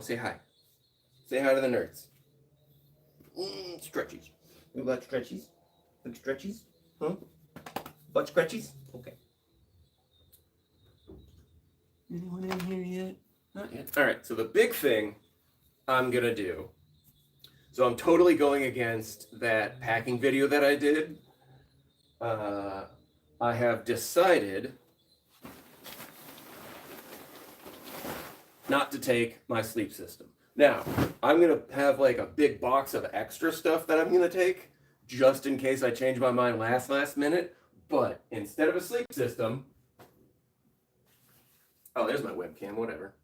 say hi. Say hi to the nerds. Stretchies. You got stretchies? Like stretchies? Huh? Butt scratchies? Okay. Anyone in here yet? Not yet. All right, so the big thing I'm going to do. So I'm totally going against that packing video that I did. I have decided not to take my sleep system. Now, I'm going to have like a big box of extra stuff that I'm going to take just in case I change my mind last minute. But instead of a sleep system, oh, there's my webcam, whatever.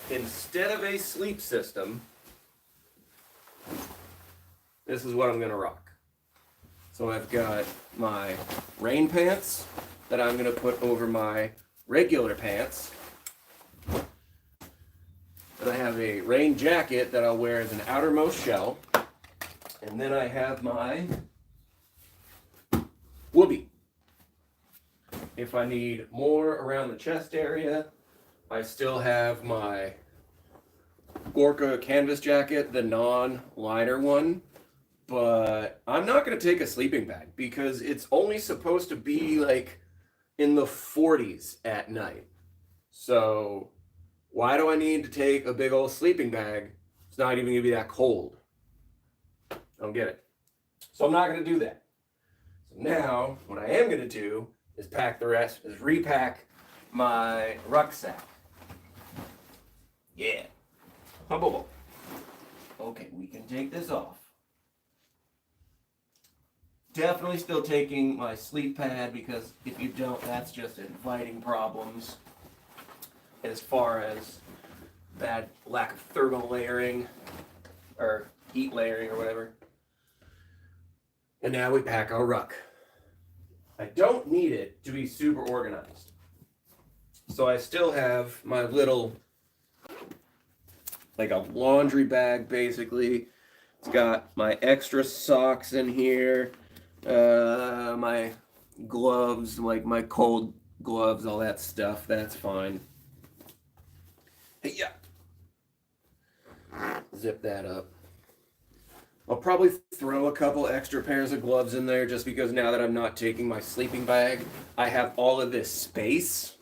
Instead of a sleep system, this is what I'm going to rock. So I've got my rain pants that I'm going to put over my regular pants. And I have a rain jacket that I'll wear as an outermost shell. And then I have my whoopee. If I need more around the chest area, I still have my Gorka canvas jacket, the non-liner one. But I'm not going to take a sleeping bag because it's only supposed to be like in the 40s at night. So why do I need to take a big old sleeping bag? It's not even going to be that cold. I don't get it. So I'm not going to do that. So now what I am going to do is pack the rest, is repack my rucksack. Yeah. Okay, we can take this off. Definitely still taking my sleep pad because if you don't, that's just inviting problems as far as bad lack of thermal layering or heat layering or whatever. And now we pack our ruck. I don't need it to be super organized. So I still have my little, like a laundry bag basically. It's got my extra socks in here. My gloves, like my cold gloves, all that stuff, that's fine. Hey, yeah. Zip that up. I'll probably throw a couple extra pairs of gloves in there just because now that I'm not taking my sleeping bag, I have all of this space.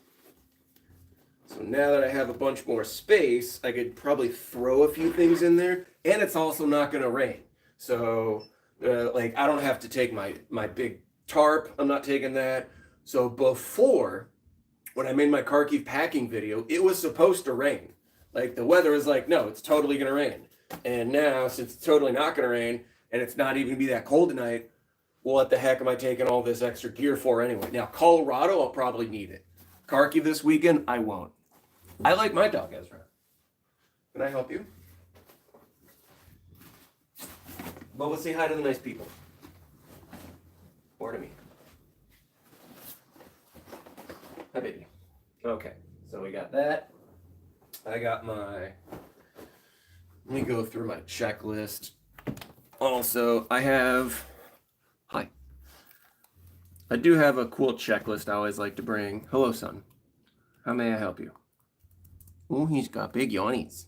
So now that I have a bunch more space, I could probably throw a few things in there, and it's also not going to rain. So like I don't have to take my big tarp. I'm not taking that. So before, when I made my Kharkiv packing video, it was supposed to rain. Like the weather was like, no, it's totally gonna rain. And now, since it's totally not gonna rain, and it's not even gonna be that cold tonight, well, what the heck am I taking all this extra gear for anyway? Now, Colorado, I'll probably need it. Kharkiv this weekend, I won't. I like my dog, Ezra. Can I help you? But let's say hi to the nice people. Or to me. Hi, baby. Okay, so we got that. I got my... Let me go through my checklist. Also, I have... Hi. I do have a cool checklist I always like to bring. Hello, son. How may I help you? Oh, he's got big yawnies.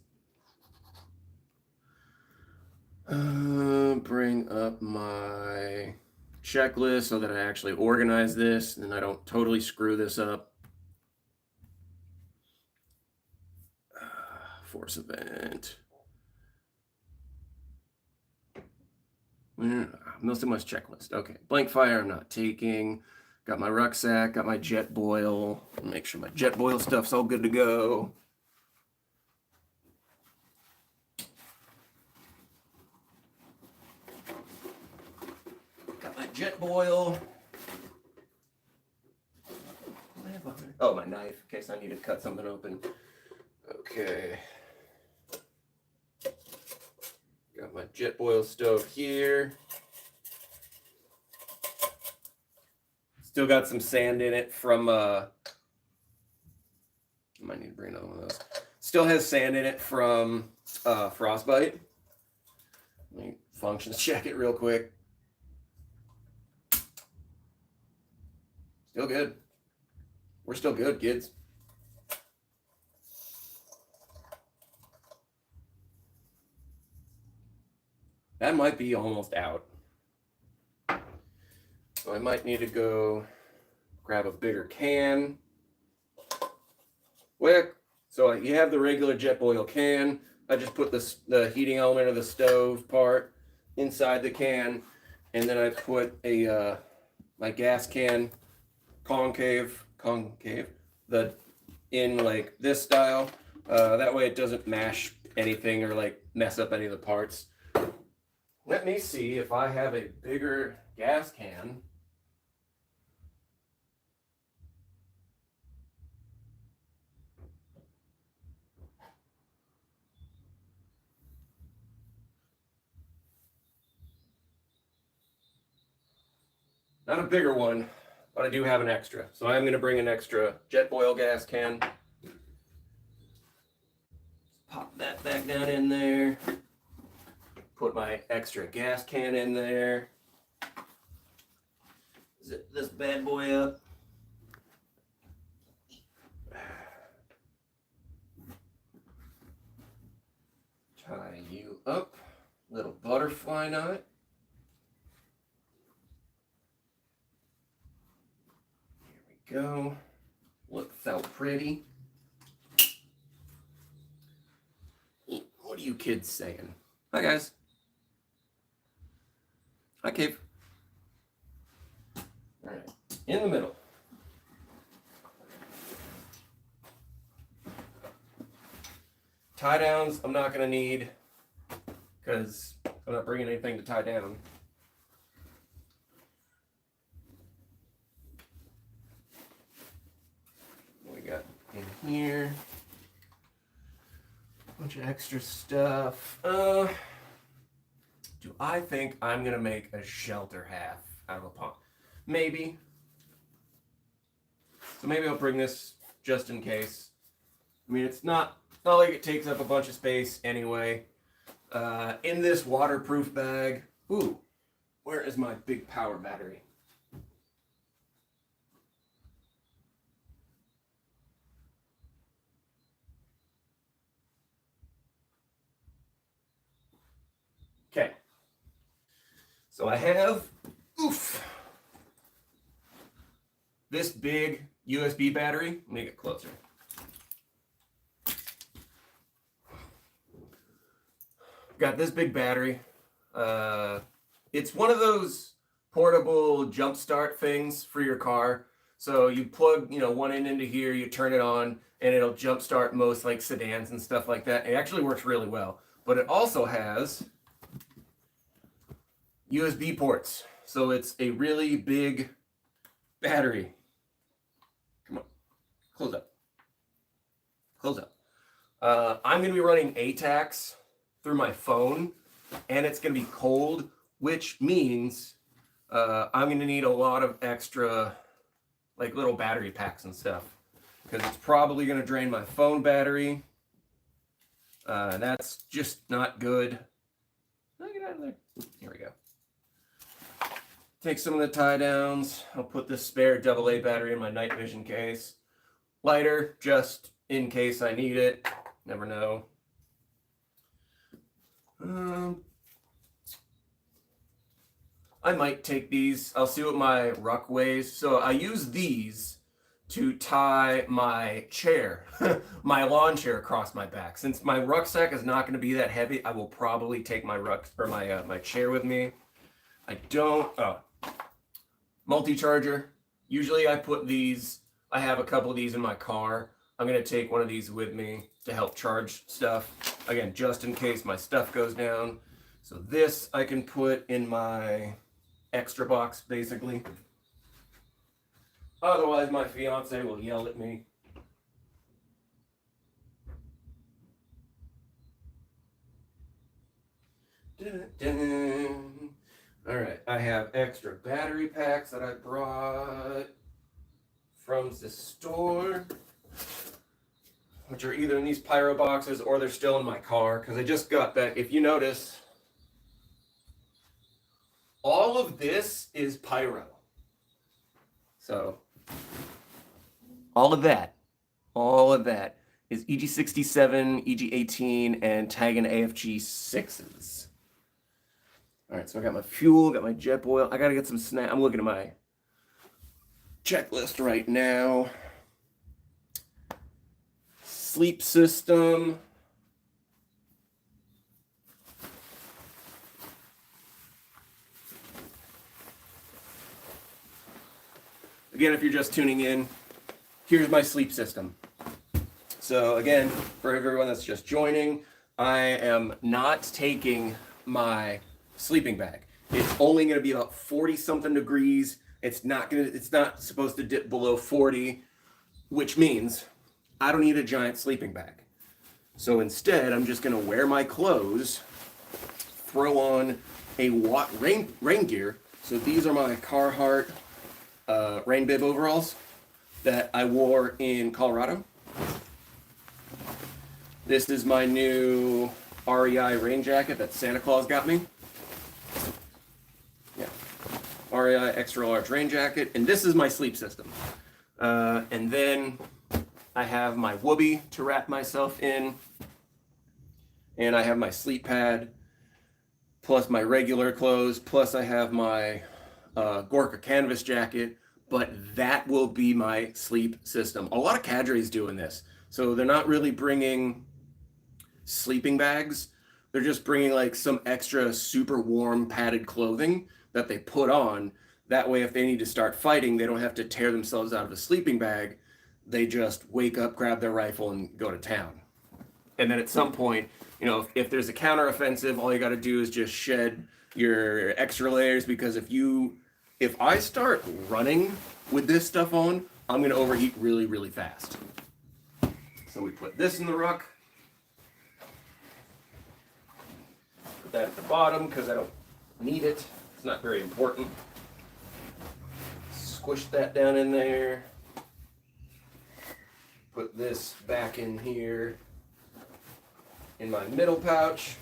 Bring up my checklist so that I actually organize this and I don't totally screw this up. Force event. Milsim checklist. Okay. Blank fire I'm not taking. Got my rucksack. Got my jet boil. Make sure my jet boil stuff's all good to go. Got my jet boil. Oh, my knife in case I need to cut something open. Okay. Got my jet boil stove here. Still got some sand in it from, I might need to bring another one of those. Still has sand in it from frostbite. Let me functions check it real quick. Still good. We're still good, kids. That might be almost out. So I might need to go grab a bigger can. Quick. So you have the regular Jetboil can. I just put the heating element of the stove part inside the can, and then I put a my gas can concave in like this style. That way it doesn't mash anything or like mess up any of the parts. Let me see if I have a bigger gas can. Not a bigger one, but I do have an extra. So I'm going to bring an extra Jetboil gas can. Pop that back down in there. Put my extra gas can in there. Zip this bad boy up. Tie you up. Little butterfly knot. Here we go. Look so pretty. What are you kids saying? Hi, guys. Hi, Cave. All right, in the middle. Tie downs, I'm not going to need because I'm not bringing anything to tie down. What we got in here? Bunch of extra stuff. Do I think I'm gonna make a shelter half out of a pond? Maybe. So maybe I'll bring this just in case. I mean, it's not like it takes up a bunch of space anyway. In this waterproof bag. Ooh, where is my big power battery? Okay. So I have, this big USB battery. Let me get closer. Got this big battery. It's one of those portable jump start things for your car. So you plug, one end into here, you turn it on, and it'll jump start most like sedans and stuff like that. It actually works really well. But it also has USB ports. So it's a really big battery. Come on. Close up. Close up. I'm going to be running ATAX through my phone, and it's going to be cold, which means I'm going to need a lot of extra like little battery packs and stuff, because it's probably going to drain my phone battery. That's just not good. I'll get out of there. Here we go. Take some of the tie downs. I'll put this spare AA battery in my night vision case. Lighter, just in case I need it. Never know. I might take these. I'll see what my ruck weighs. So I use these to tie my chair, my lawn chair across my back. Since my rucksack is not going to be that heavy, I will probably take my my chair with me. I don't. Multi-charger. Usually I put these. I have a couple of these in my car. I'm going to take one of these with me to help charge stuff. Again, just in case my stuff goes down. So this I can put in my extra box, basically. Otherwise, my fiance will yell at me. All right, I have extra battery packs that I brought from the store, which are either in these pyro boxes or they're still in my car, because I just got back. If you notice, all of this is pyro. So, all of that is EG67, EG18, and Tag and AFG 6s. All right, so I got my fuel, got my jet oil. I got to get some snack. I'm looking at my checklist right now. Sleep system. Again, if you're just tuning in, here's my sleep system. So again, for everyone that's just joining, I am not taking my sleeping bag. It's only going to be about 40 something degrees. It's not supposed to dip below 40, which means I don't need a giant sleeping bag. So instead, I'm just going to wear my clothes, throw on a rain gear. So these are my Carhartt rain bib overalls that I wore in Colorado. This is my new REI rain jacket that Santa Claus got me. Yeah, REI extra large rain jacket, and this is my sleep system. And then I have my whoopee to wrap myself in, and I have my sleep pad, plus my regular clothes, plus I have my Gorka canvas jacket, but that will be my sleep system. A lot of cadres doing this. So they're not really bringing sleeping bags. They're just bringing like some extra super warm padded clothing that they put on. That way, if they need to start fighting, they don't have to tear themselves out of a sleeping bag. They just wake up, grab their rifle, and go to town. And then at some point, you know, if there's a counteroffensive, all you got to do is just shed your extra layers, because if I start running with this stuff on, I'm going to overheat really, really fast. So we put this in the ruck. Put that at the bottom because I don't need it. It's not very important. Squish that down in there. Put this back in here in my middle pouch.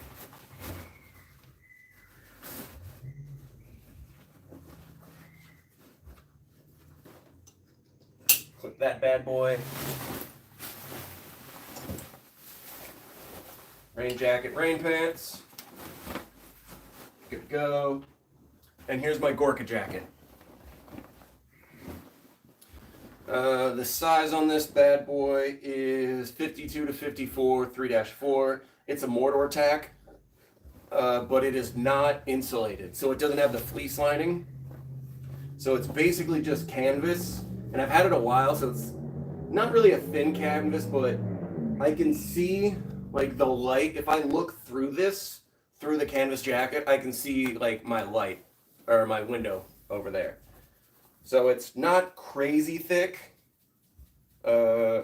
Clip that bad boy. Rain jacket, rain pants. Good to go. And here's my Gorka jacket. The size on this bad boy is 52 to 54, 3-4. It's a Mordor tack, but it is not insulated, so it doesn't have the fleece lining. So it's basically just canvas, and I've had it a while, so it's not really a thin canvas, but I can see like the light. If I look through this, through the canvas jacket, I can see like my light or my window over there. So it's not crazy thick.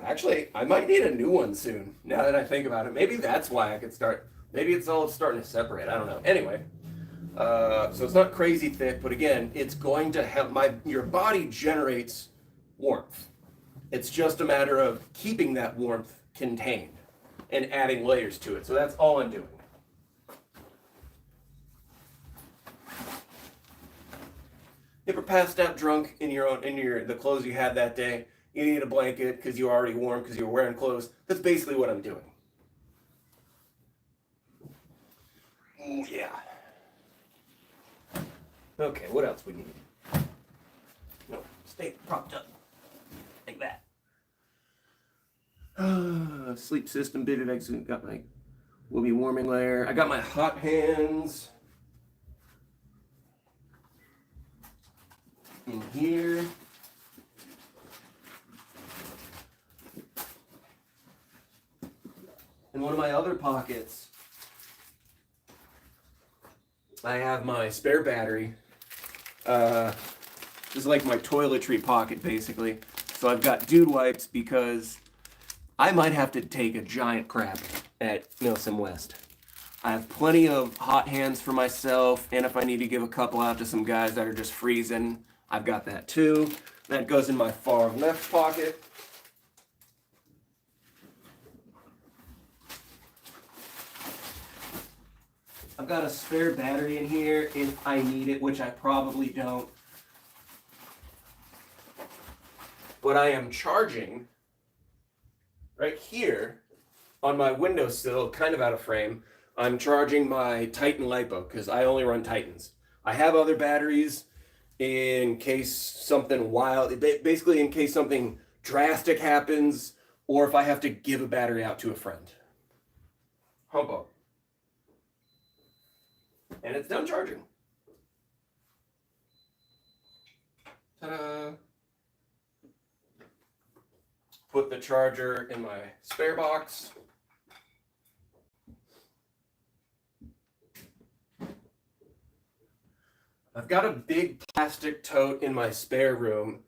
Actually, I might need a new one soon, now that I think about it. Maybe that's why I could start. Maybe it's all starting to separate. I don't know. Anyway, so it's not crazy thick, but again, it's going to help. Your body generates warmth. It's just a matter of keeping that warmth contained and adding layers to it. So that's all I'm doing. You ever passed out drunk in the clothes you had that day? You need a blanket because you're already warm because you're wearing clothes. That's basically what I'm doing. Ooh, yeah. Okay, what else we need? No, stay propped up. Like that. Sleep system, bitted exit. Got my will be warming layer. I got my hot hands in here. In one of my other pockets, I have my spare battery. This is like my toiletry pocket, basically. So I've got dude wipes because I might have to take a giant crap at Milsim West. I have plenty of hot hands for myself, and if I need to give a couple out to some guys that are just freezing, I've got that too. That goes in my far left pocket. I've got a spare battery in here if I need it, which I probably don't. But I am charging right here on my windowsill, kind of out of frame. I'm charging my Titan LiPo because I only run Titans. I have other batteries in case something wild, basically in case something drastic happens, or if I have to give a battery out to a friend. Humpo. And it's done charging. Ta-da! Put the charger in my spare box. I've got a big plastic tote in my spare room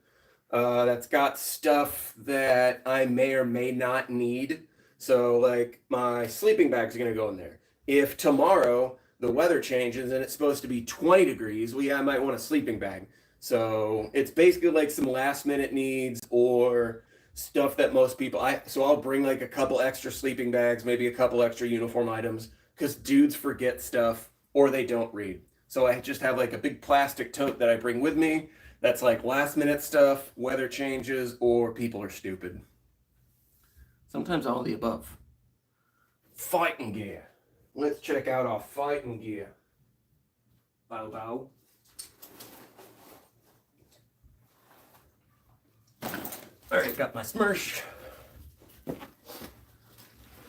that's got stuff that I may or may not need. So like my sleeping bags are going to go in there. If tomorrow the weather changes and it's supposed to be 20 degrees, well, yeah, I might want a sleeping bag. So it's basically like some last minute needs or stuff that most people, so I'll bring like a couple extra sleeping bags, maybe a couple extra uniform items, because dudes forget stuff or they don't read. So I just have like a big plastic tote that I bring with me that's like last minute stuff, weather changes, or people are stupid. Sometimes all of the above. Fighting gear. Let's check out our fighting gear. Bow bow. Alright, got my Smersh.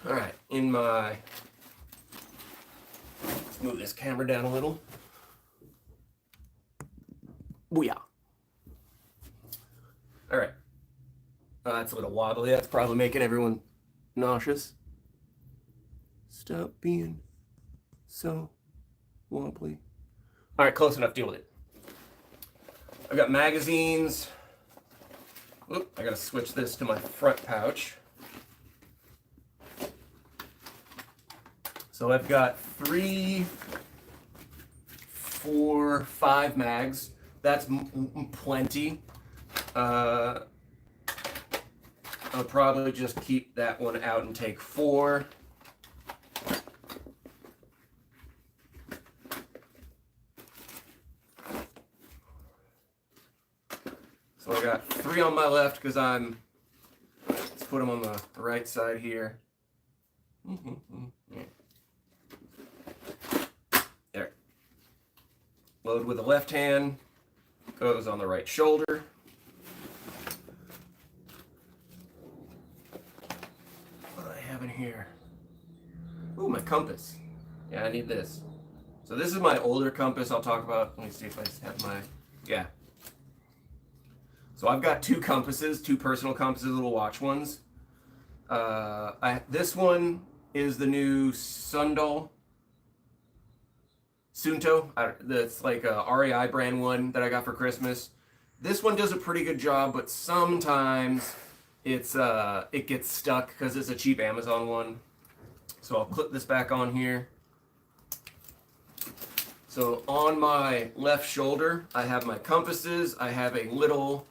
Alright, in my... Let's move this camera down a little. Booyah. Alright. That's a little wobbly. That's probably making everyone nauseous. Stop being so wobbly. Alright, close enough. Deal with it. I've got magazines. Oop, I gotta switch this to my front pouch. So I've got 3, 4, 5 mags. That's plenty. I'll probably just keep that one out and take 4. So I got 3 on my left because let's put them on the right side here. There. Load with the left hand, goes on the right shoulder. What do I have in here? Ooh, my compass. Yeah, I need this. So this is my older compass I'll talk about. Let me see if I have my, yeah. So I've got 2 compasses, 2 personal compasses, little watch ones. This one is the new Sunto. That's like a REI brand one that I got for Christmas. This one does a pretty good job, but sometimes it gets stuck because it's a cheap Amazon one. So I'll clip this back on here. So on my left shoulder, I have my compasses. I have a little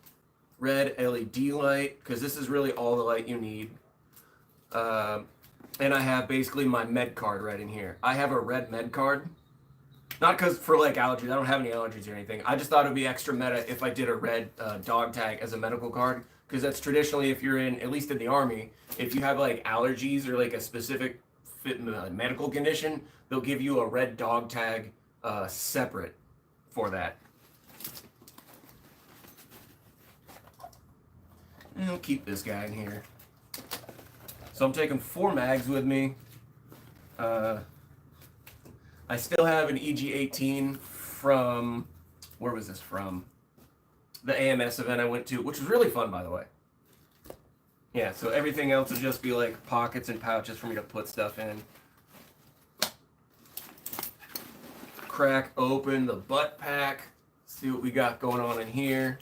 red LED light because this is really all the light you need. And I have basically my med card right in here. I have a red med card. Not because for like allergies, I don't have any allergies or anything. I just thought it would be extra meta if I did a red dog tag as a medical card. Because that's traditionally, if you're in, at least in the Army, if you have like allergies or like a specific medical condition, they'll give you a red dog tag separate for that. And I'll keep this guy in here. So I'm taking 4 mags with me. I still have an EG-18 from, where was this from? The AMS event I went to, which was really fun, by the way. Yeah, so everything else will just be like pockets and pouches for me to put stuff in. Crack open the butt pack. See what we got going on in here.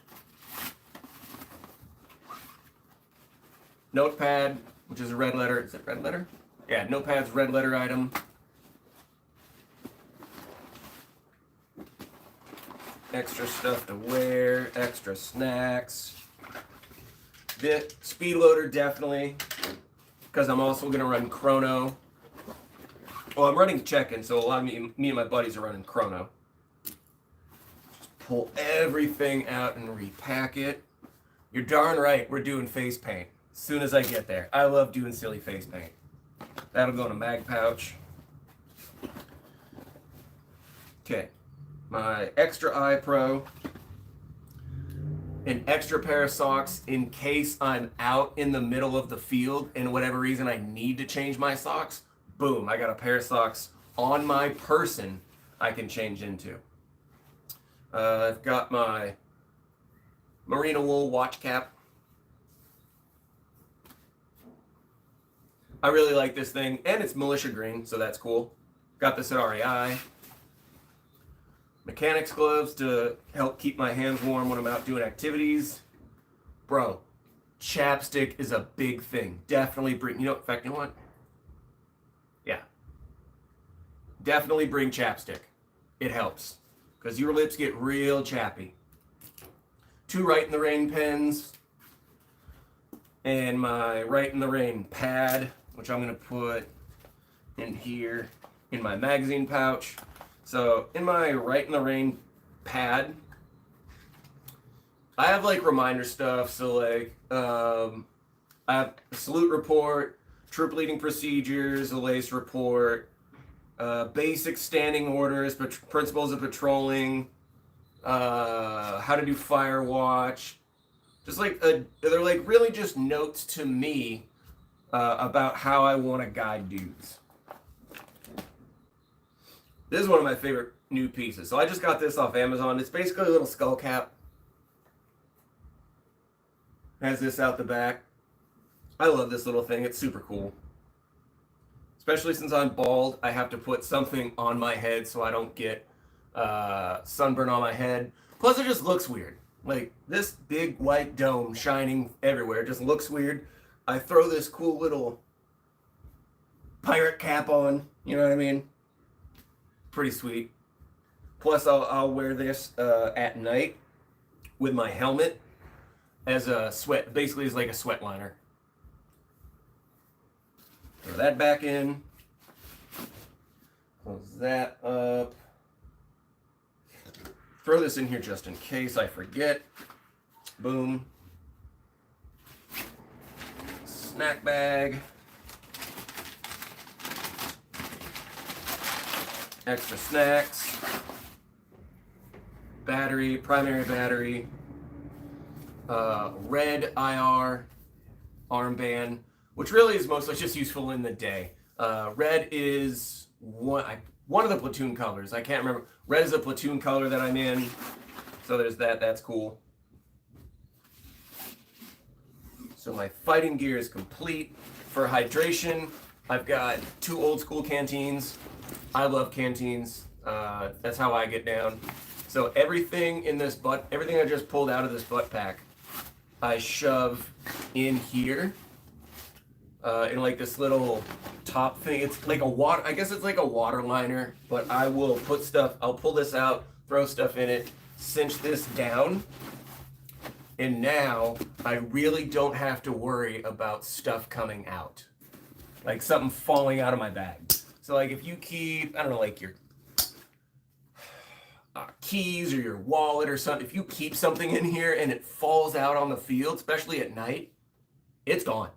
Notepad, which is a red letter. Is it red letter? Yeah, notepad's red letter item. Extra stuff to wear, extra snacks. The speed loader, definitely, because I'm also going to run chrono. Well, I'm running check-in, so a lot of me and my buddies are running chrono. Just pull everything out and repack it. You're darn right, we're doing face paint as soon as I get there. I love doing silly face paint. That'll go in a mag pouch. Okay, my extra eye pro, an extra pair of socks in case I'm out in the middle of the field and whatever reason I need to change my socks. Boom, I got a pair of socks on my person I can change into. I've got my merino wool watch cap. I really like this thing, and it's militia green, so that's cool. Got this at REI. Mechanics gloves to help keep my hands warm when I'm out doing activities. Bro, chapstick is a big thing. Definitely bring, in fact, you know what? Yeah. Definitely bring chapstick. It helps, because your lips get real chappy. 2 Right in the Rain pens, and my Right in the Rain pad, which I'm going to put in here in my magazine pouch. So in my Right in the Rain pad, I have like reminder stuff. So like I have a salute report, troop leading procedures, a lace report, basic standing orders, but principles of patrolling, how to do fire watch. Just like they're like really just notes to me about how I want to guide dudes. This is one of my favorite new pieces. So I just got this off Amazon. It's basically a little skull cap. Has this out the back. I love this little thing. It's super cool. Especially since I'm bald, I have to put something on my head so I don't get sunburn on my head. Plus it just looks weird. Like this big white dome shining everywhere just looks weird. I throw this cool little pirate cap on. You know what I mean? Pretty sweet. Plus, I'll wear this at night with my helmet as a sweat, basically as like a sweat liner. Throw that back in. Close that up. Throw this in here just in case I forget. Boom. Snack bag. Extra snacks, battery, primary battery, red IR armband, which really is mostly just useful in the day. Red is one of the platoon colors. I can't remember. Red is a platoon color that I'm in, so there's that. That's cool. So my fighting gear is complete. For hydration, I've got 2 old school canteens. I love canteens. That's how I get down. So everything in this everything I just pulled out of this butt pack, I shove in here in like this little top thing. It's like I guess it's like a water liner, but I will put stuff, I'll pull this out, throw stuff in it, cinch this down, and now I really don't have to worry about stuff coming out. Like something falling out of my bag. So like if you keep, I don't know, like your keys or your wallet or something, if you keep something in here and it falls out on the field, especially at night, it's gone.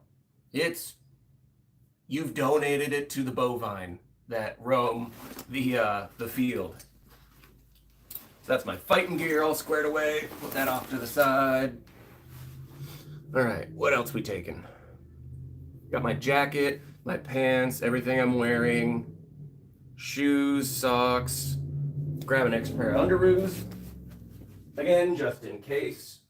You've donated it to the bovine that roam the field. So that's my fighting gear all squared away. Put that off to the side. All right, what else we taking? Got my jacket, my pants, everything I'm wearing, shoes, socks, grab an extra pair of underoos, again, just in case.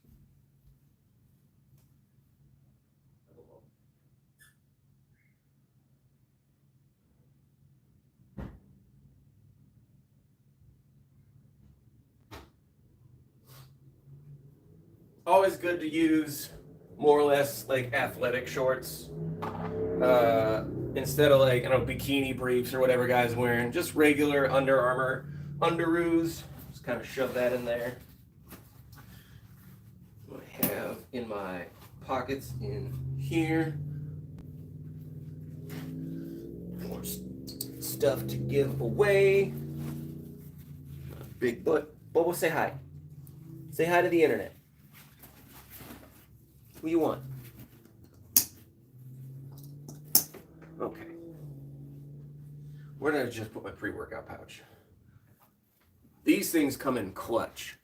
Always good to use more or less like athletic shorts. Instead of like, I don't know, bikini briefs or whatever guys wearing, just regular Under Armour underoos. Just kind of shove that in there. What I have in my pockets in here. More stuff to give away. Big butt. Bobo, say hi. Say hi to the internet. Who you want? Okay. Where did I just put my pre-workout pouch? These things come in clutch.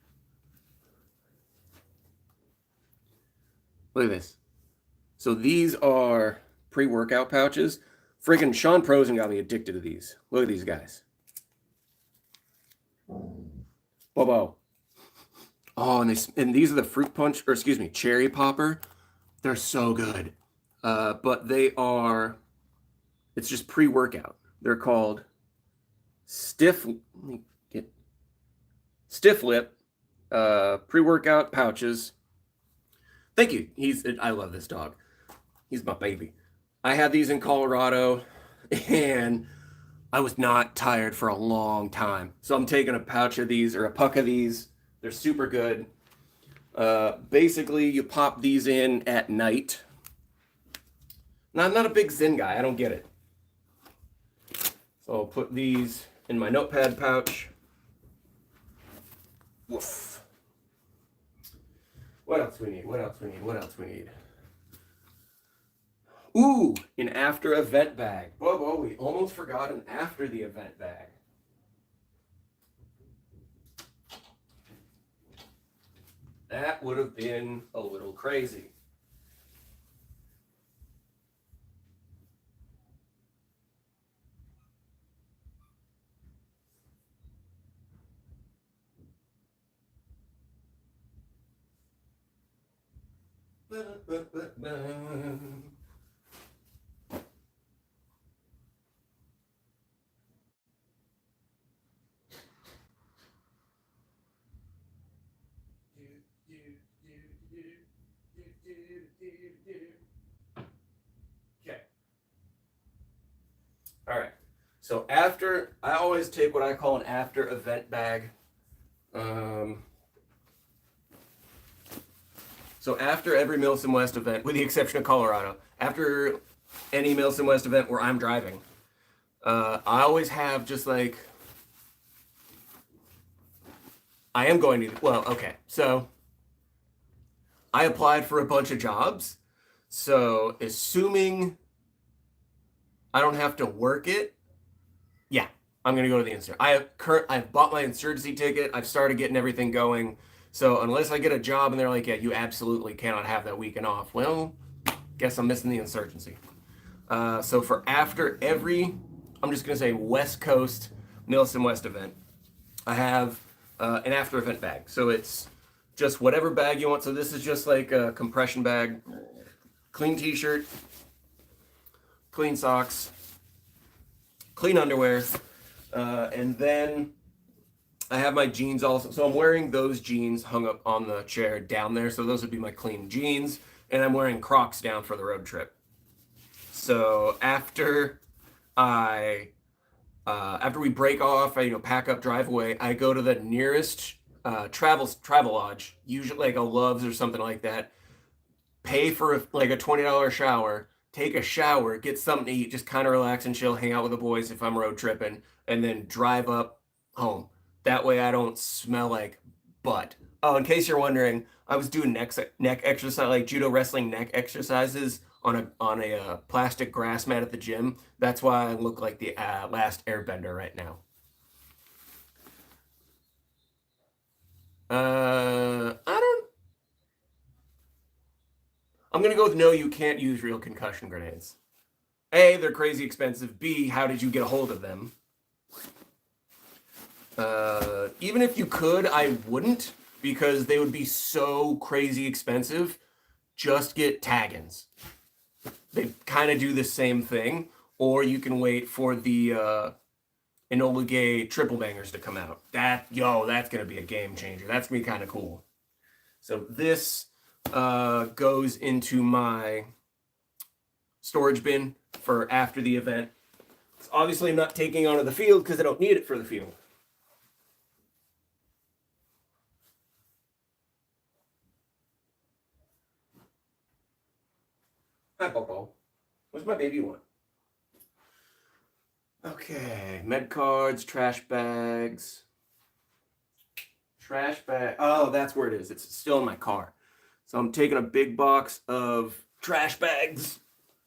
Look at this. So these are pre-workout pouches. Freaking Sean Prosen got me addicted to these. Look at these guys. Bobo. Oh, and these are the fruit punch, or excuse me, cherry popper. They're so good. But they are, it's just pre-workout. They're called Stiff Lip pre-workout pouches. Thank you. I love this dog. He's my baby. I had these in Colorado, and I was not tired for a long time. So I'm taking a pouch of these, or a puck of these. They're super good. Basically, you pop these in at night. Now, I'm not a big Zen guy. I don't get it. So I'll put these in my notepad pouch. Woof. What else we need? What else we need? What else we need? Ooh, an after event bag. Whoa, we almost forgot an after the event bag. That would have been a little crazy. Okay. All right. So after, I always take what I call an after event bag. So after every Milsim West event, with the exception of Colorado, after any Milsim West event where I'm driving, I always have just like, I am going to, well, okay. So I applied for a bunch of jobs. So assuming I don't have to work it, yeah, I'm going to go to the insert. I've bought my insurgency ticket. I've started getting everything going. So unless I get a job and they're like, yeah, you absolutely cannot have that weekend off. Well, guess I'm missing the insurgency. So for after every, I'm just going to say West Coast Milsim West event, I have an after event bag. So it's just whatever bag you want. So this is just like a compression bag, clean t-shirt, clean socks, clean underwear, and then I have my jeans also. So I'm wearing those jeans hung up on the chair down there. So those would be my clean jeans. And I'm wearing Crocs down for the road trip. So after we break off, I pack up, drive away, I go to the nearest travel lodge, usually like a Love's or something like that, pay for like a $20 shower, take a shower, get something to eat, just kind of relax and chill, hang out with the boys if I'm road tripping, and then drive up home. That way I don't smell like butt. Oh, in case you're wondering, I was doing neck exercise, like judo wrestling neck exercises on a plastic grass mat at the gym. That's why I look like the last airbender right now. I'm going to go with no, you can't use real concussion grenades. A, they're crazy expensive. B, how did you get a hold of them? Even if you could, I wouldn't, because they would be so crazy expensive. Just get tag-ins. They kind of do the same thing, or you can wait for the Enola Gay triple bangers to come out. That's gonna be a game changer. That's gonna be kind of cool. So this goes into my storage bin for after the event. So obviously, I'm not taking onto the field because I don't need it for the field. Hi, Bobo. What's my baby want? Okay, med cards, trash bags. Trash bag. Oh, that's where it is. It's still in my car. So I'm taking a big box of trash bags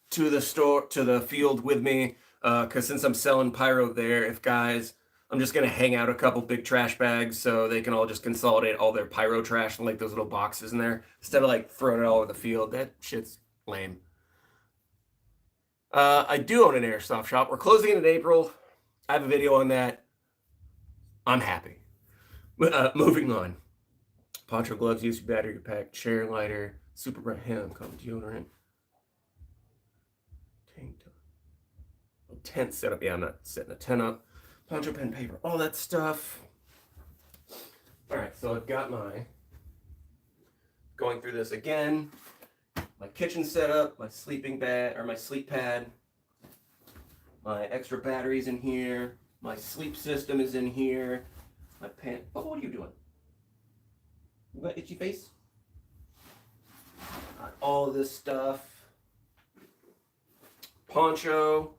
to the field with me. Because since I'm selling pyro there, if guys, I'm just going to hang out a couple big trash bags so they can all just consolidate all their pyro trash in like those little boxes in there instead of like throwing it all over the field. That shit's lame. I do own an airsoft shop. We're closing it in April. I have a video on that. I'm happy. Moving on. Poncho gloves, USB battery pack, chair lighter, super bright hand, common deodorant. Tent setup. Yeah, I'm not setting a tent up. Poncho, pen, paper, all that stuff. All right, so I've got going through this again. My kitchen setup, my sleeping bag, or my sleep pad. My extra batteries in here. My sleep system is in here. My pen. Oh, what are you doing? You got itchy face? All of this stuff. Poncho.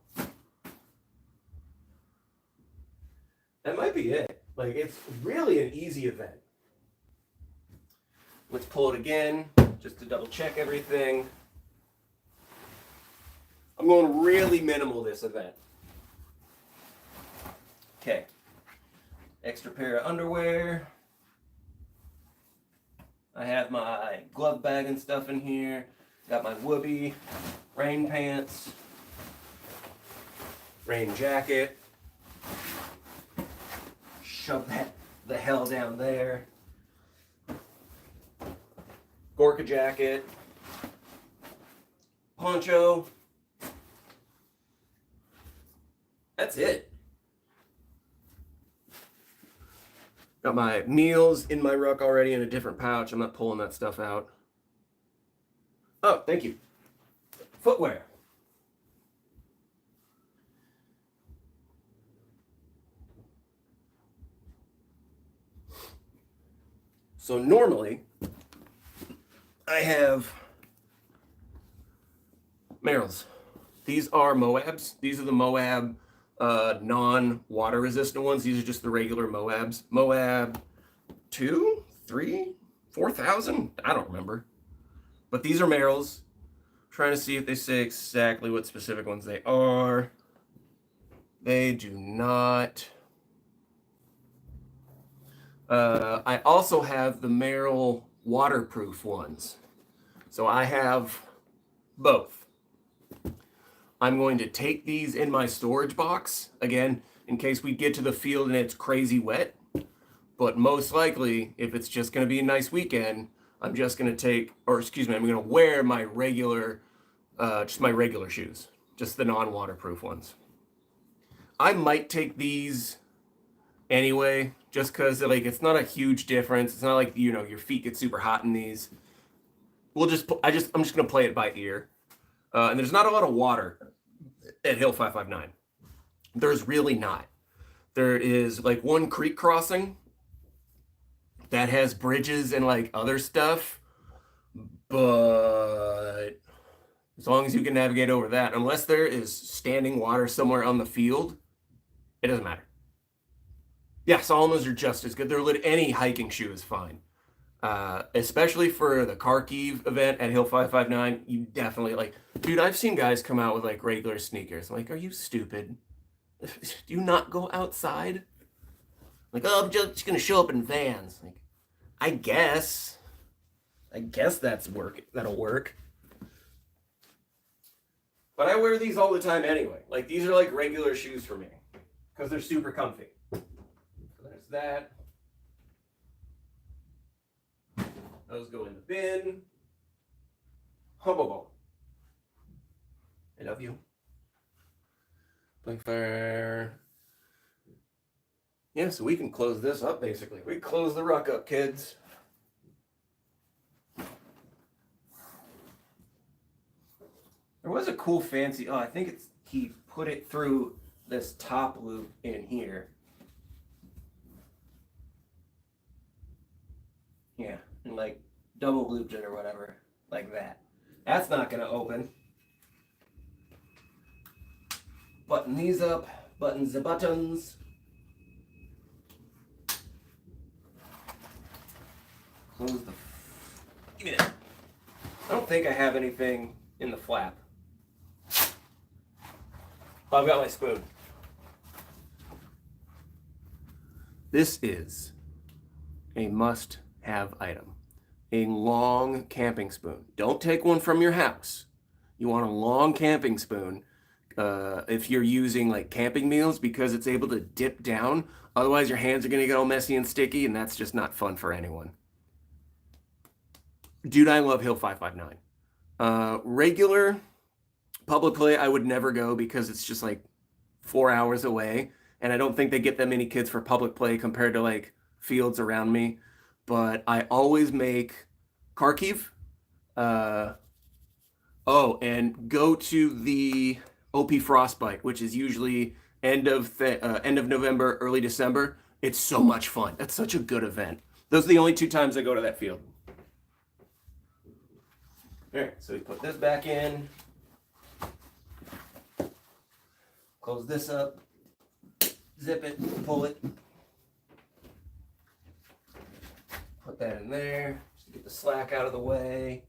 That might be it. Like, it's really an easy event. Let's pull it again, just to double check everything. I'm going really minimal this event. Okay. Extra pair of underwear. I have my glove bag and stuff in here. Got my whoopee, rain pants, rain jacket. Shove that the hell down there. Gorka jacket. Poncho. That's it. Got my meals in my ruck already in a different pouch. I'm not pulling that stuff out. Oh, thank you. Footwear. So normally, I have Merrells. These are Moabs. These are the Moab non-water resistant ones. These are just the regular Moabs. Moab 2, 3, 4,000? I don't remember. But these are Merrells. Trying to see if they say exactly what specific ones they are. They do not. I also have the Merrell waterproof ones. So I have both. I'm going to take these in my storage box, again, in case we get to the field and it's crazy wet. But most likely, if it's just going to be a nice weekend, I'm just going to I'm going to wear my regular, just my regular shoes. Just the non-waterproof ones. I might take these anyway, just because like it's not a huge difference. It's not like, you know, your feet get super hot in these. I'm just gonna play it by ear. And there's not a lot of water at Hill 559. There's really not. There is like one creek crossing that has bridges and like other stuff, but as long as you can navigate over that, unless there is standing water somewhere on the field, it doesn't matter. Yeah, Solomon's are just as good. Any hiking shoe is fine. Especially for the Kharkiv event at Hill 559, you definitely like, dude, I've seen guys come out with like regular sneakers. I'm like, are you stupid? Do you not go outside? Like, oh, I'm just gonna show up in Vans. Like, I guess that'll work. But I wear these all the time anyway. Like, these are like regular shoes for me because they're super comfy. So there's that. Those go in the bin. Hubble. I love you. Blink fire. Yeah, so we can close this up basically. We close the ruck up, kids. There was a cool fancy, I think he put it through this top loop in here. Yeah, and like double looped it or whatever, like that. That's not gonna open. Button these up, button the buttons. Close the, give me that. I don't think I have anything in the flap. Oh, I've got my spoon. This is a must-have item. A long camping spoon. Don't take one from your house. You want a long camping spoon if you're using like camping meals because it's able to dip down. Otherwise, your hands are going to get all messy and sticky, and that's just not fun for anyone. Dude, I love Hill 559. Regular public play, I would never go because it's just like 4 hours away, and I don't think they get that many kids for public play compared to like fields around me. But I always make Kharkiv. And go to the OP Frostbite, which is usually end of November, early December. It's so much fun. That's such a good event. Those are the only 2 times I go to that field. All right, so we put this back in. Close this up. Zip it, pull it. Put that in there, just to get the slack out of the way.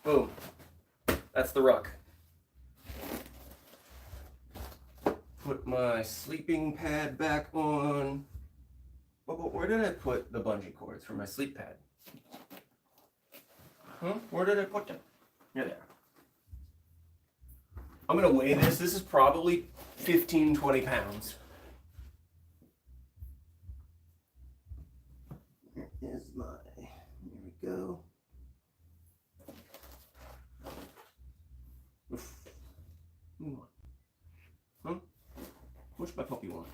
Boom. That's the ruck. Put my sleeping pad back on. But where did I put the bungee cords for my sleep pad? Huh? Where did I put them? Here they are. I'm going to weigh this. This is probably 15, 20 pounds. Here is my, here we go. Oof. Huh? Which my puppy want?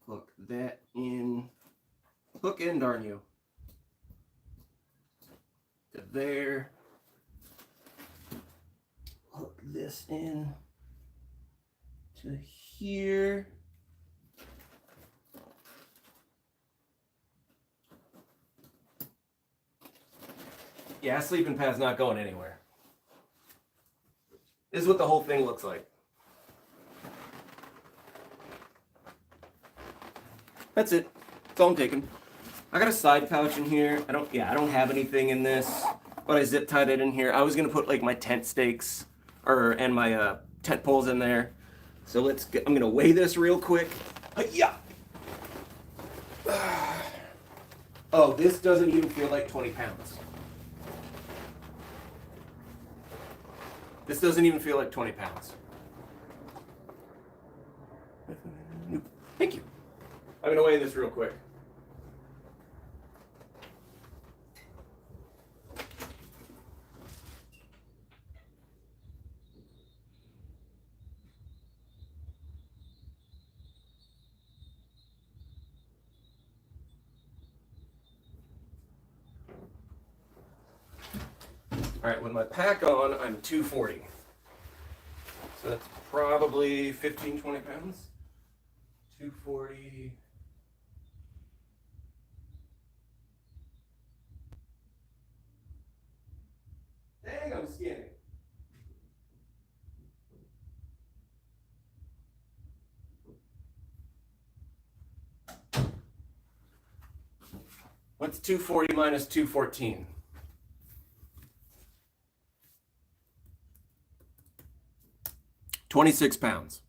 Hook that in. Hook in, darn you. To there. Hook this in to here. Yeah, sleeping pad's not going anywhere. This is what the whole thing looks like. That's it. That's all I'm taking. I got a side pouch in here. I don't have anything in this, but I zip tied it in here. I was gonna put like my tent stakes and my tent poles in there. So I'm gonna weigh this real quick. Yeah. Oh, this doesn't even feel like 20 pounds. This doesn't even feel like 20 pounds. Thank you. I'm gonna weigh this real quick. All right, with my pack on, I'm 240. So that's probably 15, 20 pounds. 240. Dang, I'm skinny. What's 240 minus 214? £26.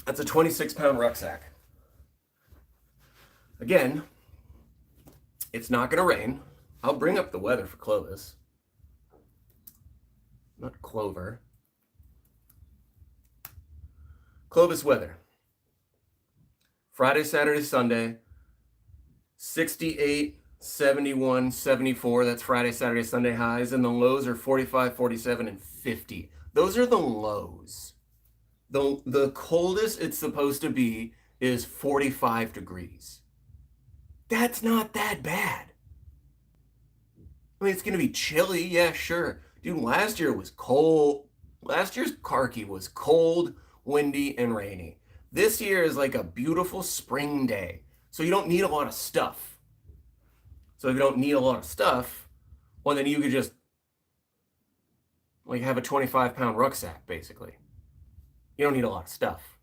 That's a 26-pound rucksack. Again, it's not going to rain. I'll bring up the weather for Clovis. Not Clover. Clovis weather. Friday, Saturday, Sunday. 68, 71, 74. That's Friday, Saturday, Sunday highs. And the lows are 45, 47, and 50. Those are the lows. The coldest it's supposed to be is 45 degrees. That's not that bad. I mean, it's going to be chilly. Yeah, sure. Dude, last year was cold. Last year's Kharkiv was cold, windy, and rainy. This year is like a beautiful spring day. So you don't need a lot of stuff. So if you don't need a lot of stuff, well, then you could just Well, you have a 25-pound rucksack, basically. You don't need a lot of stuff.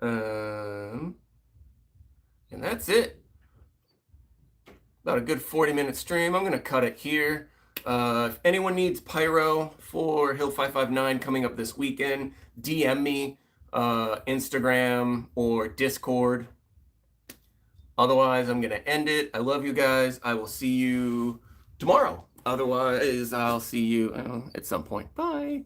And that's it. About a good 40-minute stream. I'm going to cut it here. If anyone needs pyro for Hill 559 coming up this weekend, DM me, Instagram or Discord. Otherwise, I'm going to end it. I love you guys. I will see you tomorrow. Otherwise, I'll see you at some point. Bye.